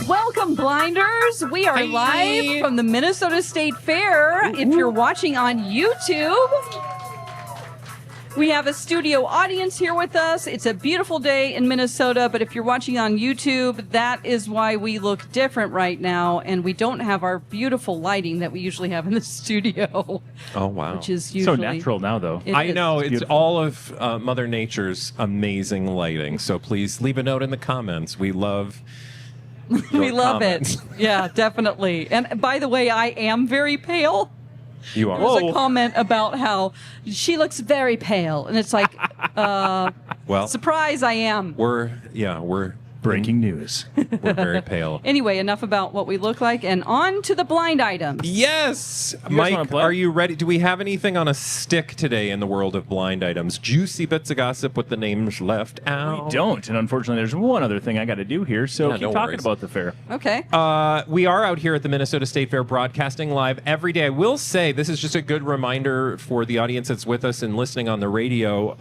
Welcome, blinders. We are live from the Minnesota State Fair. If you're watching on YouTube, we have a studio audience here with us. It's a beautiful day in Minnesota, but if you're watching on YouTube, that is why we look different right now, and we don't have our beautiful lighting that we usually have in the studio. Oh, wow. Which is usually so natural now, though. I know. It's all of Mother Nature's amazing lighting. So please leave a note in the comments. We love we love comments. it. Yeah, definitely. And by the way, I am very pale. You are. There's a comment about how she looks very pale, and it's like, Well, surprise, I am. we're Breaking news. we're very pale. Anyway, enough about what we look like, and on to the blind items. Yes, You guys wanna Mike, play? are you ready? Do we have anything on a stick today in the world of blind items? Juicy bits of gossip with the names left out. We don't, and unfortunately, there's one other thing I got to do here, so Yeah, keep no talking worries. about the fair. Okay. We are out here at the Minnesota State Fair broadcasting live every day. I will say this is just a good reminder for the audience that's with us and listening on the radio.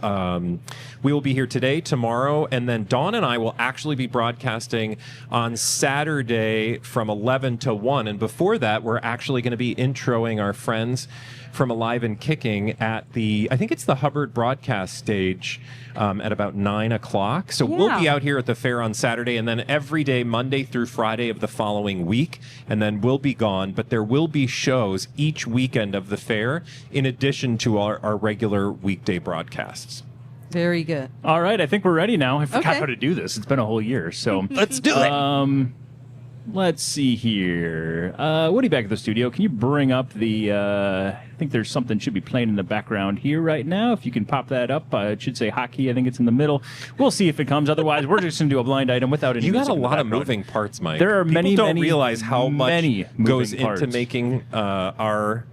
We will be here today, tomorrow, and then Dawn and I will actually be broadcasting on Saturday from 11 to 1. And before that, we're actually going to be introing our friends from Alive and Kicking at the, I think it's the Hubbard broadcast stage at about 9 o'clock. So we'll be out here at the fair on Saturday and then every day, Monday through Friday of the following week. And then we'll be gone. But there will be shows each weekend of the fair in addition to our regular weekday broadcasts. Very good. All right, I think we're ready now. I forgot Okay. how to do this. It's been a whole year, so Let's do it. let's see here. Woody, back at the studio, can you bring up the? I think there's something should be playing in the background here right now. If you can pop that up, it should say hockey. I think it's in the middle. We'll see if it comes. Otherwise, we're just going to do a blind item without any. You got music a in the lot of background. moving parts, Mike. There are People many, don't many, realize how much many goes moving into parts. making our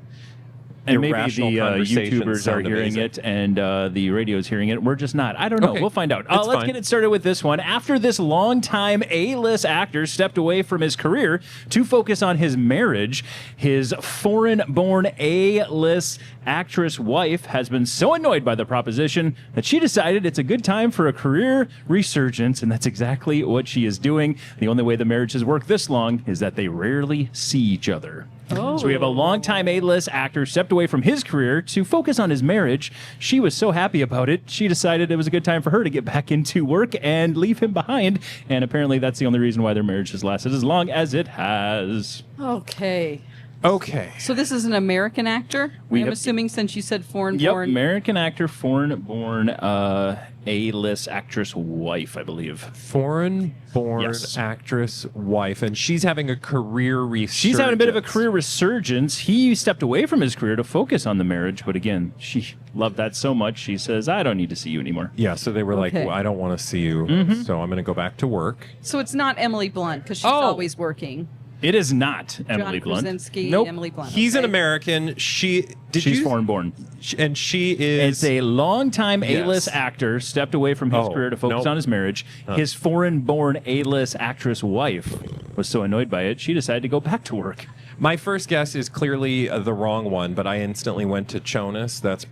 And maybe irrational the conversations YouTubers are sound hearing amazing. it and the radio's hearing it. We're just not. I don't know. Okay. We'll find out. It's Let's fine. get it started with this one. After this longtime A-list actor stepped away from his career to focus on his marriage, his foreign-born A-list actress wife has been so annoyed by the proposition that she decided it's a good time for a career resurgence, and that's exactly what she is doing. The only way the marriage has worked this long is that they rarely see each other. Oh. So we have a longtime A-list actor stepped away from his career to focus on his marriage. She was so happy about it, she decided it was a good time for her to get back into work and leave him behind. And apparently that's the only reason why their marriage has lasted as long as it has. Okay. Okay. So this is an American actor, I'm assuming, since you said foreign-born. Yep, American actor, foreign-born A-list actress wife, I believe. Foreign-born Yes. actress wife, and she's having a career resurgence. She's having a bit of a career resurgence. He stepped away from his career to focus on the marriage, but again, she loved that so much, she says, I don't need to see you anymore. Yeah, so they were like, Okay. well, I don't want to see you, so I'm going to go back to work. So it's not Emily Blunt, because she's Oh. always working. It is not Emily John Blunt. Krasinski, Nope. Emily Blunt. He's an okay. American. She's Foreign-born. and she is. It's a longtime Yes. A-list actor stepped away from his Oh, career to focus nope. on his marriage. His foreign-born A-list actress wife was so annoyed by it, she decided to go back to work. My first guess is clearly the wrong one, but I instantly went to Jonas. That's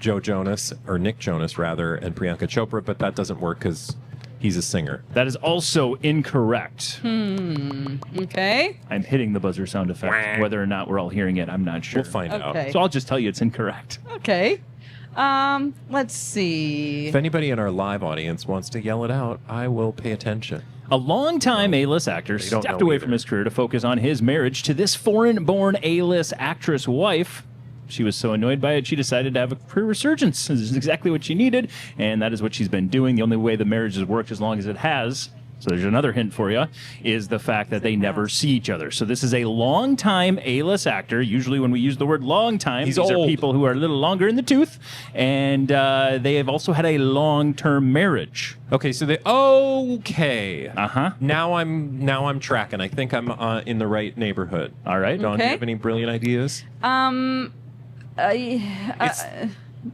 Joe Jonas, or Nick Jonas, rather, and Priyanka Chopra, but that doesn't work because he's a singer. That is also incorrect. Okay. I'm hitting the buzzer sound effect. Whether or not we're all hearing it, I'm not sure. We'll find out. Okay. So I'll just tell you it's incorrect. Okay. Let's see. If anybody in our live audience wants to yell it out, I will pay attention. A longtime A-list actor They don't stepped know away either. from his career to focus on his marriage to this foreign-born A-list actress wife. She was so annoyed by it, she decided to have a career resurgence. This is exactly what she needed, and that is what she's been doing. The only way the marriage has worked as long as it has, so there's another hint for you, is the fact that they never see each other. So this is a long-time A-list actor. Usually when we use the word long-time, He's these are old. people who are a little longer in the tooth, and they have also had a long-term marriage. Okay, so okay. Uh-huh. Now I'm tracking. I think I'm in the right neighborhood. All right. Dawn, do Okay. you have any brilliant ideas? No.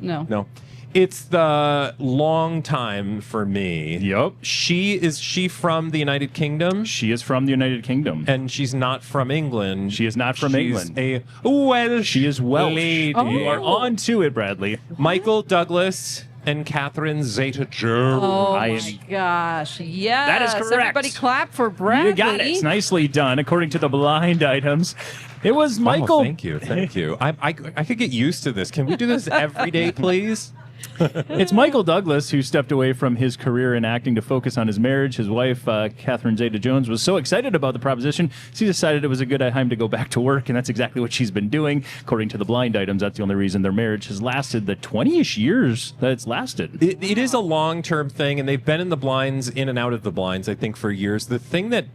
No. It's the long time for me. Yep. Is she from the United Kingdom? She is from the United Kingdom. And she's not from England. She is not from She's England. a Welsh. She is Welsh. lady. Oh. You are on to it, Bradley. Michael Douglas and Catherine Zeta-Jones. Oh I my am- gosh! Yes, That is correct. Everybody, clap for Bradley. You got it. Nicely done. According to the blind items, it was Michael. Oh, thank you. I could get used to this. Can we do this every day, please? It's Michael Douglas who stepped away from his career in acting to focus on his marriage. His wife, Catherine Zeta-Jones, was so excited about the proposition, she decided it was a good time to go back to work, and that's exactly what she's been doing. According to the blind items, that's the only reason their marriage has lasted the 20-ish years that it's lasted. It is a long-term thing, and they've been in the blinds, in and out of the blinds, I think, for years. The thing that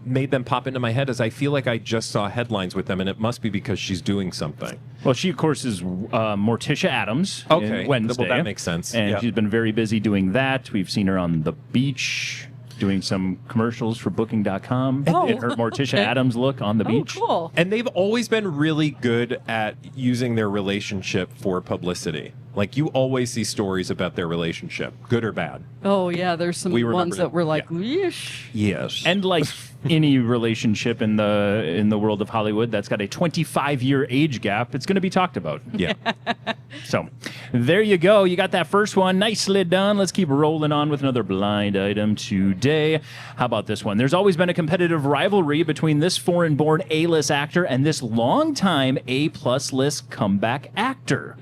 made them pop into my head is I feel like I just saw headlines with them, and it must be because she's doing something. Well, she, of course, is Morticia Adams Okay. in Wednesday. Well, that makes sense. And Yeah. she's been very busy doing that. We've seen her on the beach doing some commercials for Booking.com Oh. in her Morticia Adams look on the Oh, beach. cool. And they've always been really good at using their relationship for publicity. Like, you always see stories about their relationship, good or bad. Oh yeah, there's some We remember ones that that. were like, Yeah. yeesh. Yes. And like any relationship in the world of Hollywood that's got a 25-year age gap, it's going to be talked about. yeah. So there you go. You got that first one nicely done. Let's keep rolling on with another blind item today. How about this one? There's always been a competitive rivalry between this foreign-born A-list actor and this longtime A-plus list comeback actor.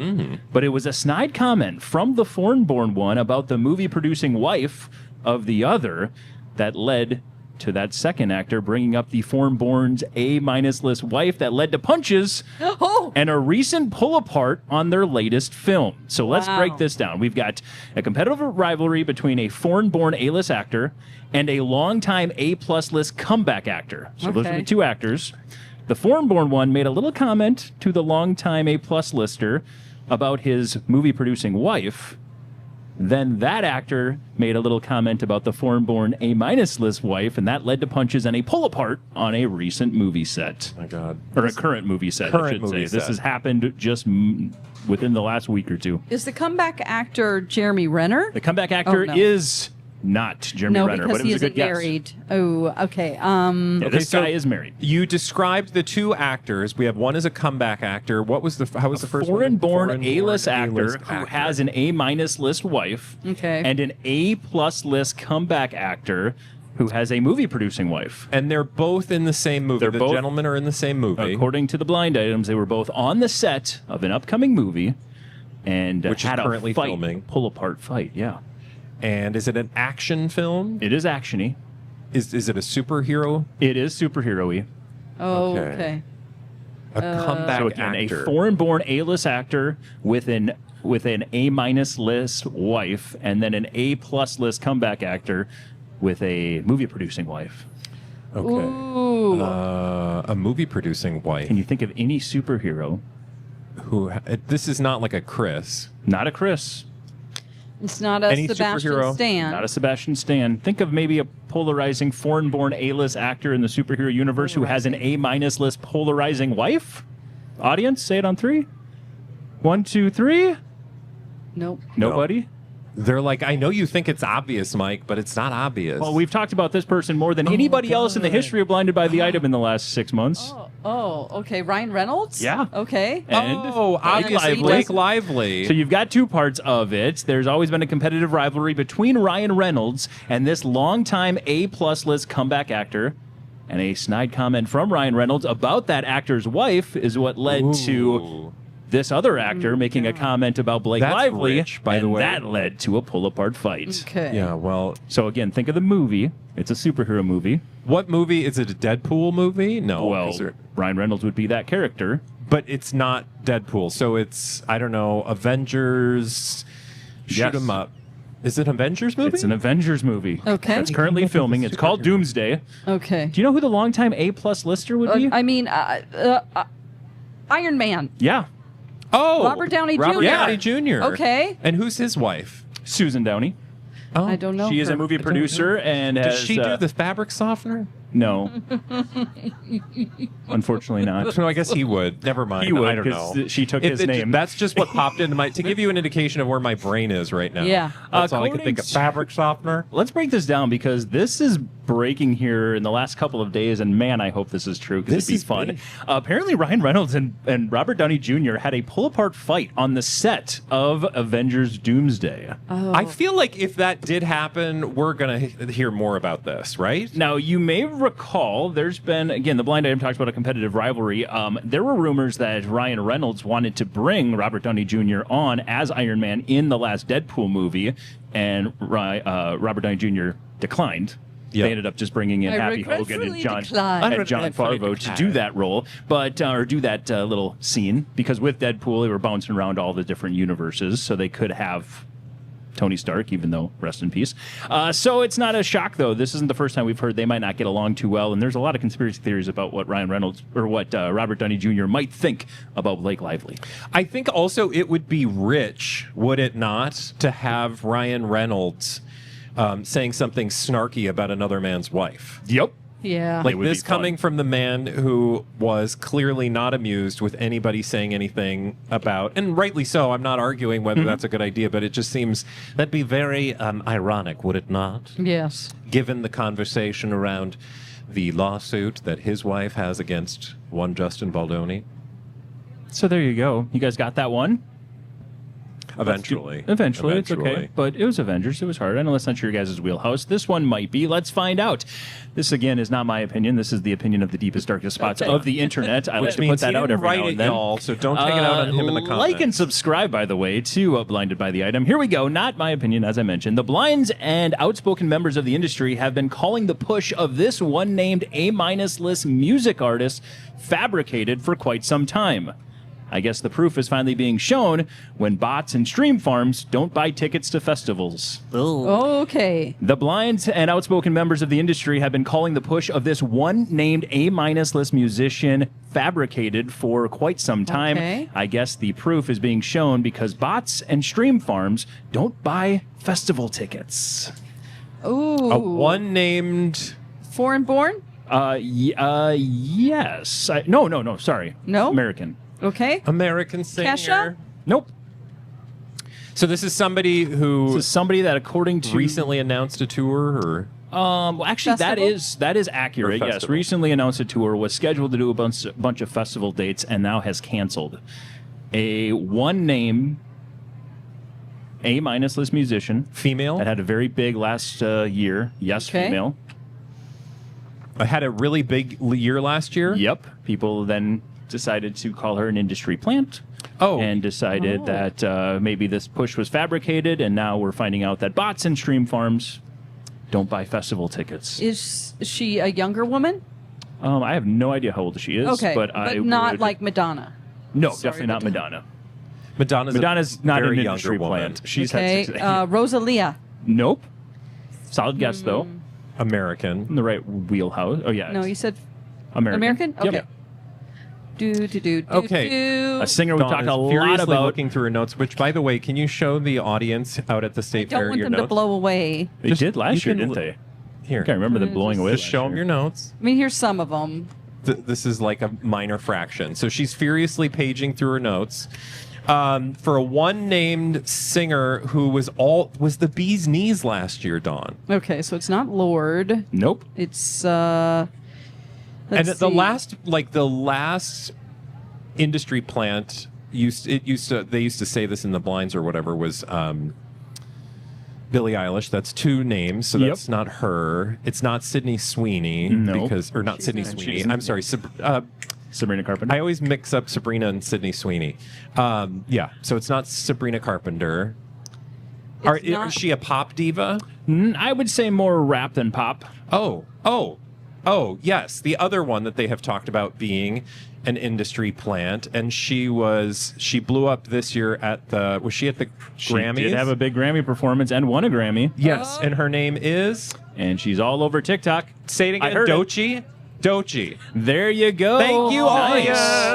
But it was a snide comment from the foreign-born one about the movie-producing wife of the other that led to that second actor bringing up the foreign-born's A-minus list wife that led to punches Oh, and a recent pull apart on their latest film. So let's Wow. break this down. We've got a competitive rivalry between a foreign-born A-list actor and a longtime A-plus list comeback actor. So those are Okay. the two actors. The foreign-born one made a little comment to the longtime A-plus lister about his movie-producing wife. Then that actor made a little comment about the foreign-born A-minus list wife, and that led to punches and a pull-apart on a recent movie set. My God. Or a current movie set, I Current should movie say. This set. has happened just within the last week or two. is the comeback actor Jeremy Renner? The comeback actor no. is not Jeremy No, Renner, because but it he was a isn't good guess. married. Oh, okay. Yeah, Okay, this so- guy is married. You described the two actors. We have one as a comeback actor. What was how was the first one? Foreign-born A-list actor A-list who has an A-minus list wife Okay. and an A-plus list comeback actor who has a movie-producing wife. And they're both in the same movie. They're The both- gentlemen are in the same movie. According to the blind items, they were both on the set of an upcoming movie and Which is had currently a fight, filming. pull-apart fight, yeah. And is it an action film? It is action-y. Is it a superhero? It is superhero-y. Oh, Okay. okay. A comeback So again, actor. a foreign-born A-list actor with an A-minus list wife, and then an A-plus list comeback actor with a movie-producing wife. Okay. Ooh. A movie producing wife Can you think of any superhero? who this is not like a Chris. Not a Chris, It's not a Any Sebastian superhero? Stan. not a Sebastian Stan. Think of maybe a polarizing foreign-born A-list actor in the superhero universe who has an A-minus list polarizing wife. Audience, say it on 3. 1, 2, 3. Nope. Nobody. They're like, I know you think it's obvious, Mike, but it's not obvious. Well, we've talked about this person more than anybody else in the history of Blinded by the Item in the last 6 months. Oh, okay. Ryan Reynolds? Yeah. Okay. And oh, obviously Lively. Blake Lively. So you've got two parts of it. There's always been a competitive rivalry between Ryan Reynolds and this longtime A-plus list comeback actor. And a snide comment from Ryan Reynolds about that actor's wife is what led to Ooh. this other actor making a comment about Blake That's Lively. rich, by the and way. that led to a pull-apart fight. Okay. Yeah, well, So again, think of the movie. It's a superhero movie. what movie? Is it a Deadpool movie? No. Well, is there- Ryan Reynolds would be that character. but it's not Deadpool. So it's, I don't know, Avengers, shoot Yes. 'em up. Is it an Avengers movie? It's an Avengers movie. Okay. That's currently filming. It's called Doomsday. Okay. Do you know who the longtime A-plus lister would be? I mean, Iron Man. Yeah. Oh, Robert Downey Robert Jr.. Downey Jr. Okay. And who's his wife? Susan Downey. Oh, I don't know. She is her. a movie producer and Does has, she do the fabric softener? No. Unfortunately not. No, I guess he would. Never mind. He would, I don't know. 'cause she took his name. That's just what popped into my... To give you an indication of where my brain is right now. Yeah. That's all I could think of. According to- Fabric softener? Let's break this down because this is breaking here in the last couple of days, and man, I hope this is true because This it'd be is fun. big. Apparently, Ryan Reynolds and Robert Downey Jr. had a pull-apart fight on the set of Avengers Doomsday. I feel like if that did happen, we're going to hear more about this, right? Now, you may recall there's been, again, the blind item talks about a competitive rivalry. There were rumors that Ryan Reynolds wanted to bring Robert Downey Jr. on as Iron Man in the last Deadpool movie, and Robert Downey Jr. declined. Yep. They ended up just bringing in I Happy Hogan and regretfully John declined. Favreau to do that role, but or do that little scene, because with Deadpool, they were bouncing around all the different universes, so they could have Tony Stark, even though rest in peace. So it's not a shock, though. This isn't the first time we've heard they might not get along too well, and there's a lot of conspiracy theories about what Ryan Reynolds or what Robert Downey Jr. might think about Blake Lively. I think also it would be rich, would it not, to have Ryan Reynolds saying something snarky about another man's wife. Yep. Yeah. Like would be this fun. coming from the man who was clearly not amused with anybody saying anything about, and rightly so, I'm not arguing whether that's a good idea, but it just seems that'd be very ironic, would it not? Yes. Given the conversation around the lawsuit that his wife has against one Justin Baldoni. So there you go. You guys got that one? Eventually. Eventually, it's okay. But it was Avengers. It was hard. I know that's not your guys' wheelhouse. This one might be. Let's find out. This, again, is not my opinion. This is the opinion of the deepest, darkest spots of the internet. I like to put that out every now and then. Y'all, so don't take it out on him in the comments. Like and subscribe, by the way, to Blinded by the Item. Here we go. Not my opinion, as I mentioned. The blinds and outspoken members of the industry have been calling the push of this one-named A-minus list music artist fabricated for quite some time. I guess the proof is finally being shown when bots and stream farms don't buy tickets to festivals. Okay. The blinds and outspoken members of the industry have been calling the push of this one named A-minus list musician fabricated for quite some time. Okay. I guess the proof is being shown because bots and stream farms don't buy festival tickets. Ooh. A one named... Foreign born? Yes. No, sorry. No? American. Okay. American singer. Kesha? Nope. So this is somebody who This is somebody that, according to recently announced a tour, or well, actually, Festival? that is accurate. Or Yes, festival. recently announced a tour, was scheduled to do a bunch of festival dates, and now has canceled. A one name A-minus list musician female. that had a very big last year. Yes, Okay. female. I had a really big year last year. Yep. People then decided to call her an industry plant. Oh. And decided that maybe this push was fabricated, and now we're finding out that bots and stream farms don't buy festival tickets. Is she a younger woman? I have no idea how old she is, Okay. but I not would- like Madonna. No, Sorry, definitely not Madonna. Madonna's not very an younger industry woman. plant. She's Okay. had 6 Rosalia. Nope. Solid guess, though. American. In the right wheelhouse. Oh, yeah. No, you said American. American? Okay. Yep. Okay. A singer we Dawn talked is a lot furiously about. looking through her notes. Which, by the way, can you show the audience out at the state Don't fair want your them notes? to blow away. They Just- did last you year, can didn't they? Here, I can't remember them blowing away. just last show them year. your notes. I mean, here's some of them. This is like a minor fraction. So she's furiously paging through her notes. For a one named singer who was the bee's knees last year, Dawn. Okay, so it's not Lord. Nope. It's And let's the see. last industry plant they used to say this in the blinds or whatever was Billie Eilish. That's two names, so Yep. that's not her. It's not Sydney Sweeney No. or not Sydney not. Sweeney. She's- I'm sorry. Sabrina Carpenter. I always mix up Sabrina and Sydney Sweeney. So it's not Sabrina Carpenter. It's not- Is she a pop diva? I would say more rap than pop. Oh, yes. The other one that they have talked about being an industry plant, and she blew up this year was she at the Grammys? She did have a big Grammy performance and won a Grammy. Yes, and her name is, And she's all over TikTok. say it I again, heard it. Doechii. There you go. Thank you, Nice.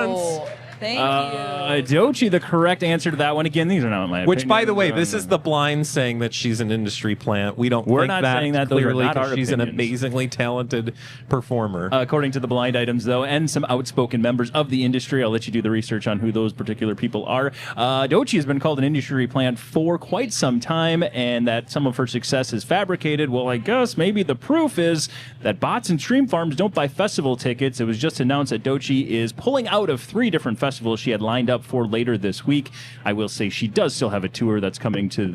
audience. Thank you. Dochi, the correct answer to that one. Again, these are not my Which, by the way, opinions. this is the blind saying that she's an industry plant. We don't We're think not that saying that. Those are clearly not our because she's an opinions. amazingly talented performer. According to the blind items, though, and some outspoken members of the industry, I'll let you do the research on who those particular people are. Dochi has been called an industry plant for quite some time, and that some of her success is fabricated. Well, I guess maybe the proof is that bots and stream farms don't buy festival tickets. It was just announced that Dochi is pulling out of 3 different festivals she had lined up for later this week. I will say she does still have a tour that's coming to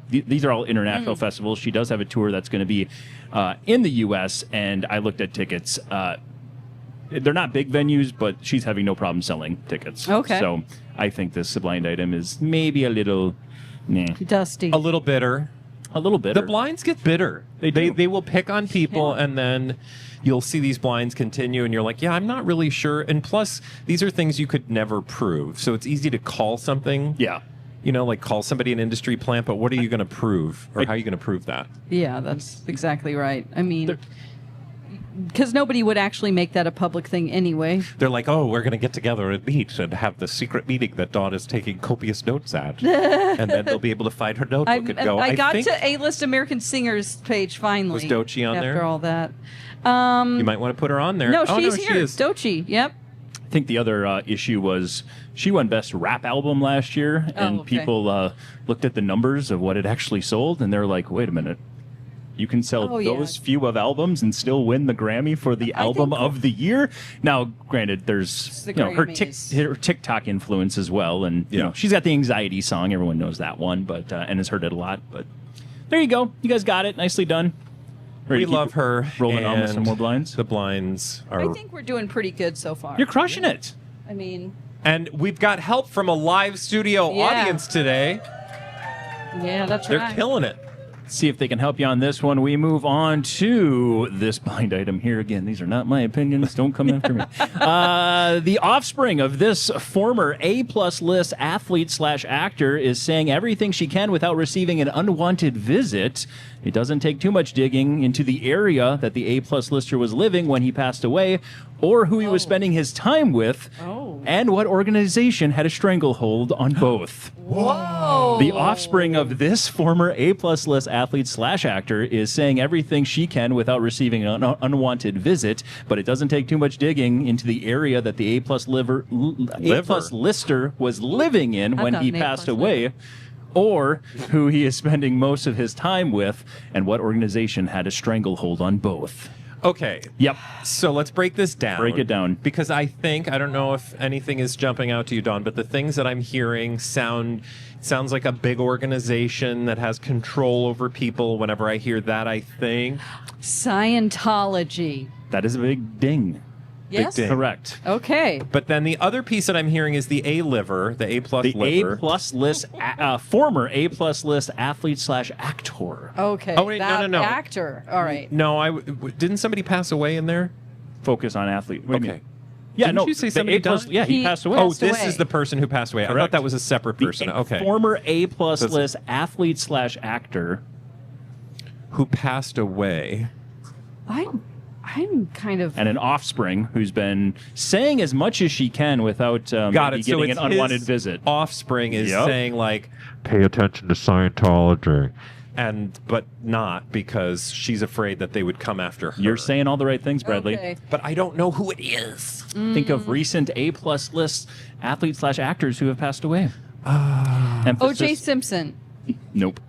these are all international festivals. She does have a tour that's going to be in the U.S., and I looked at tickets. They're not big venues, but she's having no problem selling tickets. Okay. So I think this blind item is maybe a little, Dusty. A little bitter. a little bitter. The blinds get bitter. They will pick on people, and then you'll see these blinds continue, and you're like, yeah, I'm not really sure. And plus, these are things you could never prove. So it's easy to call something. Yeah. Like call somebody an industry plant, but what are you going to prove? Or how are you going to prove that? Yeah, that's exactly right. I mean, because nobody would actually make that a public thing anyway. They're like, oh, we're going to get together and meet and have the secret meeting that Dawn is taking copious notes at. And then they'll be able to find her notebook and go, I got think to A-list American Singers page finally. Was Dochi on there? After all that. you might want to put her on there. No, oh, she's no, here. She is. Dochi, yep. I think the other issue was she won Best Rap Album last year, and okay. people looked at the numbers of what it actually sold, and they're like, wait a minute. You can sell those few of albums and still win the Grammy for the album of the year. Now, granted, there's her TikTok influence as well, and she's got the anxiety song. Everyone knows that one, but and has heard it a lot. But there you go. You guys got it. Nicely done. We love her. Rolling on with some more blinds. The blinds are. I think we're doing pretty good so far. You're crushing it. I mean. And we've got help from a live studio audience today. Yeah, that's They're right. They're killing it. See if they can help you on this one. We move on to this blind item here. Again, these are not my opinions. Don't come after me. The offspring of this former A-plus list athlete/actor is saying everything she can without receiving an unwanted visit. It doesn't take too much digging into the area that the A-plus lister was living when he passed away, or who he was spending his time with, and what organization had a stranglehold on both. Whoa! The offspring of this former A-plus list athlete/actor is saying everything she can without receiving an unwanted visit, but it doesn't take too much digging into the area that the A-plus lister was living in when he passed away, or who he is spending most of his time with, and what organization had a stranglehold on both. Okay. Yep. So let's break this down. Break it down. Because I don't know if anything is jumping out to you, Dawn, but the things that I'm hearing sounds like a big organization that has control over people. Whenever I hear that, I think Scientology. That is a big ding. Yes? ding. Correct. Okay. But then the other piece that I'm hearing is the A-liver, the A-plus The liver. A-plus list, former A-plus list athlete/actor. Okay. Oh, wait, that no. actor. All right. No, didn't somebody pass away in there? Focus on athlete. What do you Okay. mean? Yeah, Didn't no. you say the somebody A-plus, died? Yeah, he He passed away. Oh, passed this away. is the person who passed away. I thought Correct. that was a separate person. Okay. Former A-plus That's- list athlete/actor. Who passed away. I'm kind of. And an offspring who's been saying as much as she can without Got it. So getting it's an unwanted his visit. offspring is Yep. saying like, Pay attention to Scientology. but not because she's afraid that they would come after her. You're saying all the right things, Bradley. Okay. But I don't know who it is. Think of recent A-plus list athletes/actors who have passed away. O.J. Simpson. Nope.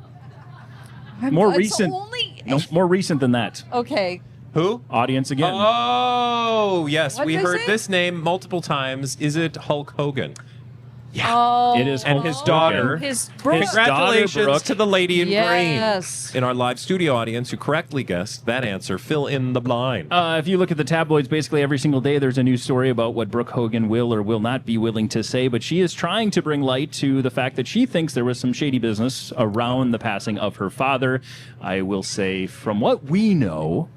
More It's recent. Only... No, more recent than that. Okay. Who? Audience again. Oh, yes. What we is heard it? this name multiple times. Is it Hulk Hogan? Oh, It is And Hulk his Hogan. daughter. His Congratulations Brooke. to the lady in Yes. green in our live studio audience who correctly guessed that answer. Fill in the blind. If you look at the tabloids, basically every single day there's a new story about what Brooke Hogan will or will not be willing to say, but she is trying to bring light to the fact that she thinks there was some shady business around the passing of her father. I will say, from what we know,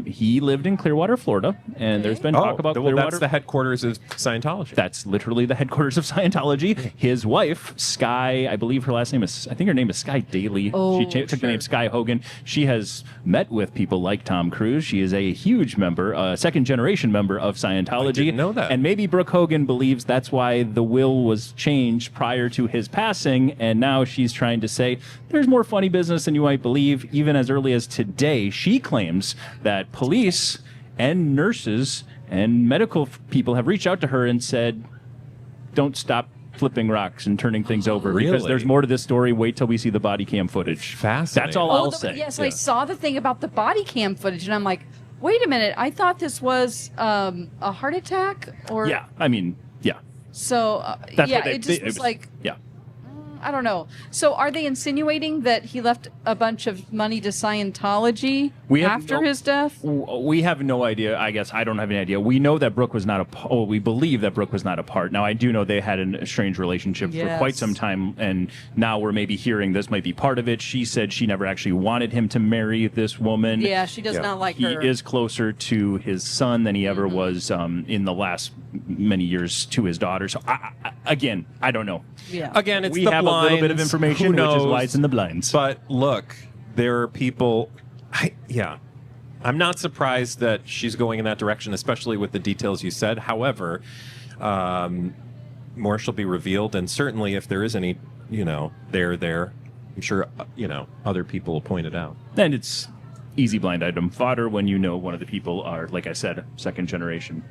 He lived in Clearwater, Florida, and there's been talk about Clearwater. That's the headquarters of Scientology. That's literally the headquarters of Scientology. His wife, Sky, I believe her last name is, I think her name is Sky Daly. She took the name Sky Hogan. She has met with people like Tom Cruise. She is a huge member, a second-generation member of Scientology. I didn't know that. And maybe Brooke Hogan believes that's why the will was changed prior to his passing, and now she's trying to say there's more funny business than you might believe. Even as early as today, she claims that police and nurses and medical people have reached out to her and said, don't stop flipping rocks and turning things over because Really? there's more to this story. Wait till we see the body cam footage. Fascinating. That's all I'll say. Yes, I saw the thing about the body cam footage, and I'm like, wait a minute. I thought this was a heart attack, or Yeah, I mean, yeah. so. That's Yeah, what it just was like. yeah. I don't know. So are they insinuating that he left a bunch of money to Scientology after his death? We have no idea. I guess I don't have any idea. We know that Brooke was not we believe that Brooke was not a part. Now, I do know they had a strange relationship for quite some time, and now we're maybe hearing this might be part of it. She said she never actually wanted him to marry this woman. Yeah, she does not like her. He is closer to his son than he ever was in the last many years to his daughter. So, again, I don't know. Yeah. Again, it's We the have blinds. a little bit of information, Who which knows? is why it's in the blinds. But look, there are people. I'm not surprised that she's going in that direction, especially with the details you said. However, more shall be revealed, and certainly if there is any, there, I'm sure, other people will point it out. And it's easy blind item fodder when you know one of the people are, like I said, second generation.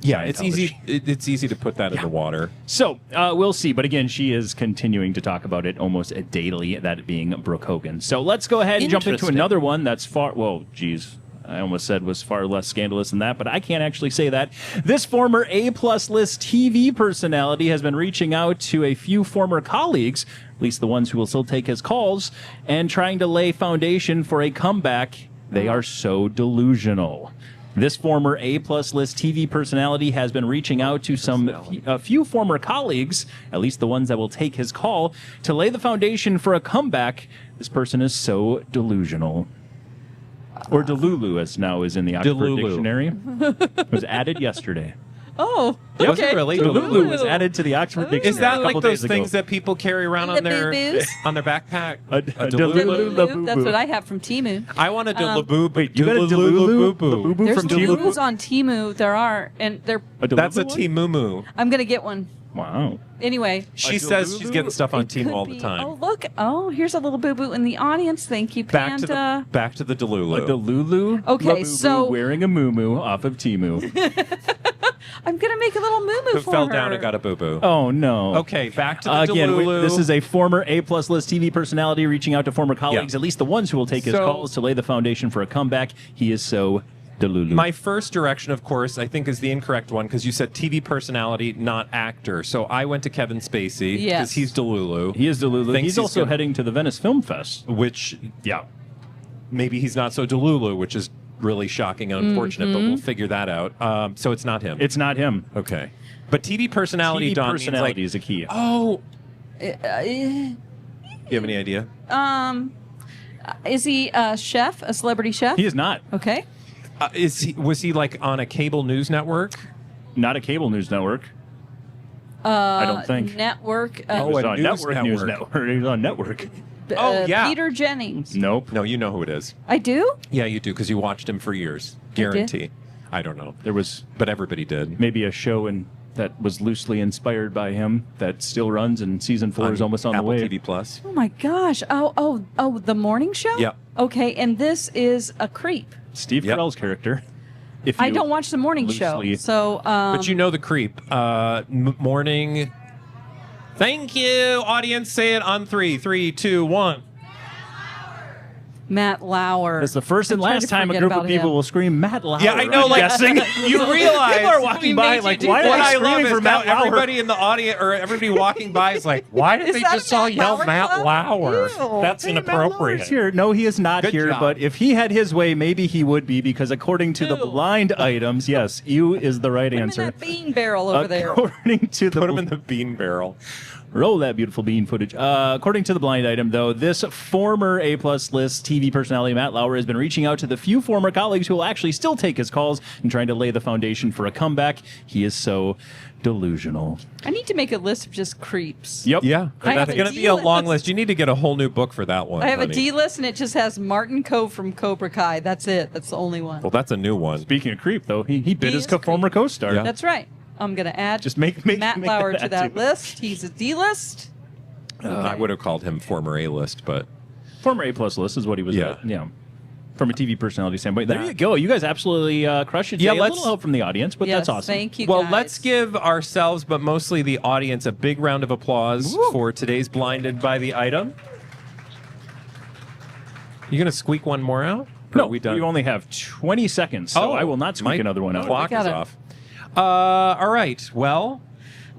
Yeah, it's easy. It's easy to put that in the water. So we'll see. But again, she is continuing to talk about it almost daily, that being Brooke Hogan. So let's go ahead and jump into Interesting. another one that's I almost said was far less scandalous than that, but I can't actually say that. This former A-plus list TV personality has been reaching out to a few former colleagues, at least the ones who will still take his calls, and trying to lay foundation for a comeback. They are so delusional. This former A-plus list TV personality has been reaching out to a few former colleagues, at least the ones that will take his call, to lay the foundation for a comeback. This person is so delusional. Or Delulu, as now is in the Oxford Delulu. Dictionary. It was added yesterday. Oh, Was it really? Delulu was added to the Oxford Dictionary. Is that a like couple those days ago. things that people carry around The on their boo-boos? backpack? A Delulu? Delulu. Delulu. That's what I have from Timu. I want a Delulu. Wait, you got a Delulu? Delulu There's from Timu? Delulus on Timu. There are, and they're. That's a one? Timumu. I'm gonna get one. Wow. Anyway. She says she's getting stuff on It Timu could all the be- time. Oh, look. Oh, here's a little boo-boo in the audience. Thank you, Back Panda. to the Delulu. A Delulu Okay, Labubu so- wearing a muumuu off of Timu. I'm going to make a little moo-moo Who for fell her. down and got a boo boo. Oh, no. Okay, back to the Again, Delulu. this is a former A-plus list TV personality reaching out to former colleagues, Yeah. at least the ones who will take his So- calls to lay the foundation for a comeback. He is so Delulu. My first direction, of course, I think is the incorrect one because you said TV personality, not actor. So I went to Kevin Spacey because Yes. he's Delulu. He is Delulu. Thinks He's also gonna- heading to the Venice Film Fest. Which, maybe he's not so Delulu, which is really shocking and unfortunate, but we'll figure that out. So it's not him. It's not him. Okay. But TV personality, TV Don, means personality like, is a key. oh, you have any idea? Is he a chef, a celebrity chef? He is not. Okay. Was he like on a cable news network? Not a cable news network. I don't think. Network. He was a on news network news network. network. He was on network. Oh, yeah. Peter Jennings. Nope. No, you know who it is. I do? Yeah, you do because you watched him for years. did? Guarantee. I don't know, There was but everybody did. maybe a show that was loosely inspired by him that still runs, and season 4 is almost on Apple the way. TV Plus. Oh my gosh. Oh, the morning show? Yeah. Okay, and this is a creep. Steve Yep. Carell's character. If I you don't watch the morning loosely- show. So, But you know the creep. Morning. Thank you, audience. Say it on 3, 3, 2, 1. Matt Lauer. It's the first and I'm trying last to time a forget group of about people him. will scream Matt Lauer. Yeah, I know. I'm Like guessing. you realize People are walking We by made you like, do why that. are What they I love screaming is for Matt now Lauer? everybody in the audience or everybody walking by is like, why did Is they that just a all Matt yell Lauer Matt club? Lauer? Ew. That's Hey, Matt inappropriate. Lauer's here. No, he is not Good here. job. But if he had his way, maybe he would be, because according to the Ew. blind items, yes, you is the right Put him in answer. that bean barrel over there. According to the Put him in the bean barrel. Roll that beautiful bean footage. According to the blind item, though, this former A-plus list TV personality, Matt Lauer, has been reaching out to the few former colleagues who will actually still take his calls and trying to lay the foundation for a comeback. He is so delusional. I need to make a list of just creeps. Yep. Yeah, I have that's a going to be a D-list. long list. You need to get a whole new book for that one. I have a honey. D list, and it just has Martin Cove from Cobra Kai. That's it. That's the only one. Well, that's a new one. Speaking of creep, though, he bit his is creep. former co-star. Yeah. That's right. I'm going to add Just make Matt Lauer to that too. list. He's a D list. I would have called him former A-list, but Former A-plus list is what he was Yeah. at. Yeah. From a TV personality standpoint. There you go. You guys absolutely crushed it. Yeah, Today. A let's- little help from the audience, but Yes, that's awesome. Thank you. well, guys. let's give ourselves, but mostly the audience, a big round of applause for today's Blinded by the Item. You going to squeak one more out? Or No, are we done? you only have 20 seconds, so I will not squeak my another one out. Clock We is gotta- off. All right. Well,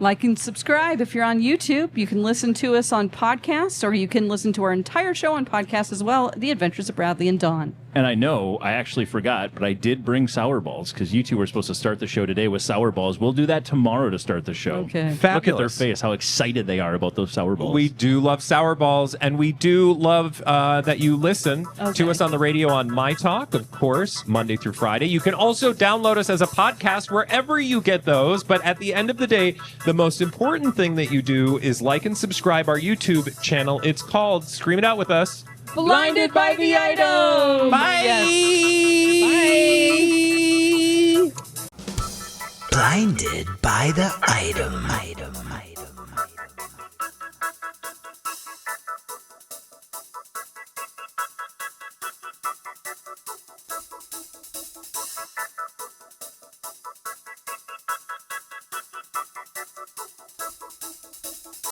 Like and subscribe if you're on YouTube. You can listen to us on podcasts, or you can listen to our entire show on podcast as well. The Adventures of Bradley and Dawn. And I know I actually forgot, but I did bring sour balls because you two were supposed to start the show today with sour balls. We'll do that tomorrow to start the show. Okay. Look at their Fabulous. face, how excited they are about those sour balls. we do love sour balls, and we do love that you listen Okay. to us on the radio on myTalk, of course, Monday through Friday. You can also download us as a podcast wherever you get those. But at the end of the day, the most important thing that you do is like and subscribe our YouTube channel. It's called Scream It Out With Us. Blinded by the Item. Bye. Yes. Bye. Blinded by the item.